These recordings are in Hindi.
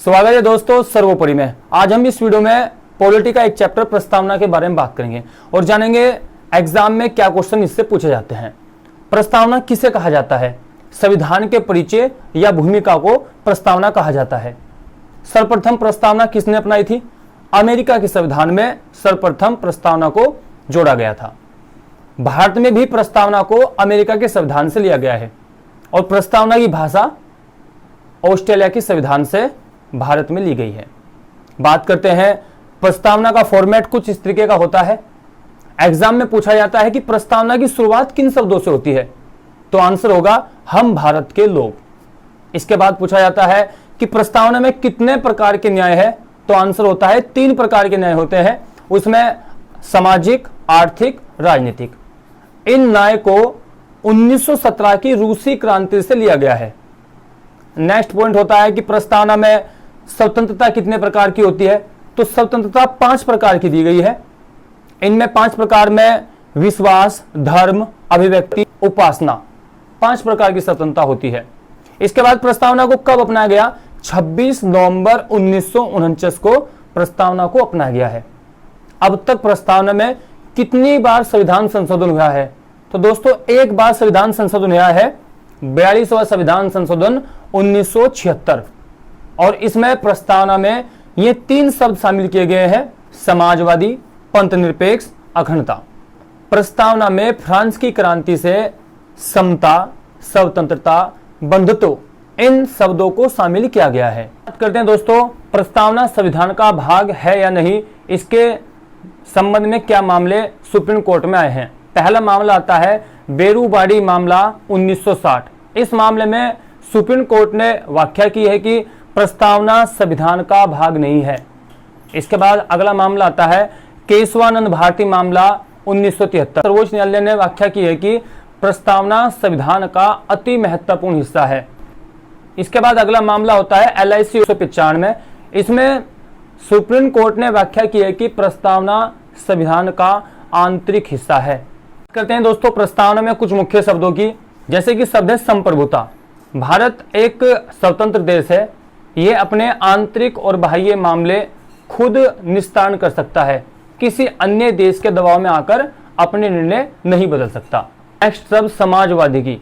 स्वागत है दोस्तों सर्वोपरि में। आज हम इस वीडियो में पॉलिटी का एक चैप्टर प्रस्तावना के बारे में बात करेंगे और जानेंगे एग्जाम में क्या क्वेश्चन इससे पूछे जाते हैं। प्रस्तावना किसे कहा जाता है? संविधान के परिचय या भूमिका को प्रस्तावना कहा जाता है। सर्वप्रथम प्रस्तावना किसने अपनाई थी? अमेरिका के संविधान में सर्वप्रथम प्रस्तावना को जोड़ा गया था। भारत में भी प्रस्तावना को अमेरिका के संविधान से लिया गया है और प्रस्तावना की भाषा ऑस्ट्रेलिया के संविधान से भारत में ली गई है। बात करते हैं प्रस्तावना का फॉर्मेट कुछ इस तरीके का होता है। एग्जाम में पूछा जाता है कि प्रस्तावना की शुरुआत किन शब्दों से होती है, तो आंसर होगा हम भारत के लोग। इसके बाद पूछा जाता है कि प्रस्तावना में कितने प्रकार के न्याय है, तो आंसर होता है 3 प्रकार के न्याय होते हैं, उसमें सामाजिक, आर्थिक, राजनीतिक। इन न्याय को 1917 की रूसी क्रांति से लिया गया है। नेक्स्ट पॉइंट होता है कि प्रस्तावना में स्वतंत्रता कितने प्रकार की होती है, तो स्वतंत्रता 5 प्रकार की दी गई है। इनमें 5 प्रकार में विश्वास, धर्म, अभिव्यक्ति, उपासना, 5 प्रकार की स्वतंत्रता होती है। इसके बाद प्रस्तावना को कब अपनाया गया? 26 नवंबर 1949 को प्रस्तावना को अपनाया गया है। अब तक प्रस्तावना में कितनी बार संविधान संशोधन हुआ है? तो दोस्तों एक बार संविधान संशोधन हुआ है, 42वां संविधान संशोधन 1976, और इसमें प्रस्तावना में ये 3 शब्द शामिल किए गए हैं, समाजवादी, पंथनिरपेक्ष, अखंडता। प्रस्तावना में फ्रांस की क्रांति से समता, स्वतंत्रता, बंधुत्व इन शब्दों को शामिल किया गया है। बात करते हैं दोस्तों प्रस्तावना संविधान का भाग है या नहीं, इसके संबंध में क्या मामले सुप्रीम कोर्ट में आए हैं। पहला मामला आता है बेरूबाड़ी मामला 1960। इस मामले में सुप्रीम कोर्ट ने व्याख्या की है कि प्रस्तावना संविधान का भाग नहीं है। इसके बाद अगला मामला आता है केशवानंद भारती मामला 1973। सर्वोच्च न्यायालय ने व्याख्या की है कि प्रस्तावना संविधान का अति महत्वपूर्ण हिस्सा है। इसके बाद अगला मामला होता है LIC 1995। इसमें सुप्रीम कोर्ट ने व्याख्या की है कि प्रस्तावना संविधान का आंतरिक हिस्सा है। करते हैं दोस्तों प्रस्तावना में कुछ मुख्य शब्दों की, जैसे कि शब्द है संप्रभुता। भारत एक स्वतंत्र देश है, ये अपने आंतरिक और बाह्य मामले खुद निस्तारण कर सकता है, किसी अन्य देश के दबाव में आकर अपने निर्णय नहीं बदल सकता। नेक्स्ट शब्द समाजवादी की।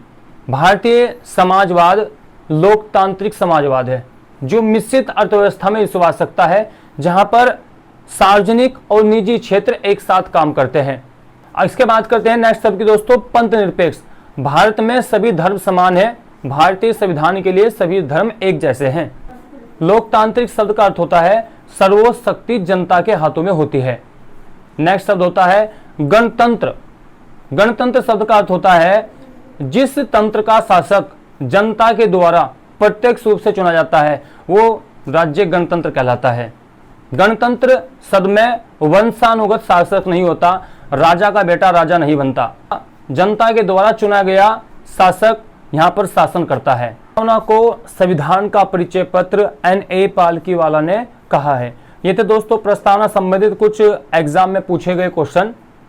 भारतीय समाजवाद लोकतांत्रिक समाजवाद है जो मिश्रित अर्थव्यवस्था में विश्वास रखता है, जहां पर सार्वजनिक और निजी क्षेत्र एक साथ काम करते हैं। इसके बात करते हैं नेक्स्ट शब्द की दोस्तों पंथनिरपेक्ष। भारत में सभी धर्म समान है, भारतीय संविधान के लिए सभी धर्म एक जैसे हैं। लोकतांत्रिक शब्द का अर्थ होता है सर्वोच्च शक्ति जनता के हाथों में होती है। नेक्स्ट शब्द होता है गणतंत्र। गणतंत्र शब्द का अर्थ होता है जिस तंत्र का शासक जनता के द्वारा प्रत्यक्ष रूप से चुना जाता है वो राज्य गणतंत्र कहलाता है। गणतंत्र शब्द में वंशानुगत शासक नहीं होता, राजा का बेटा राजा नहीं बनता, जनता के द्वारा चुना गया शासक यहाँ पर शासन करता है। प्रस्तावना को संविधान का परिचय पत्र N.A. पालकीवाला ने कहा है। ये थे दोस्तों प्रस्तावना संबंधित कुछ एग्जाम में पूछे गए क्वेश्चन।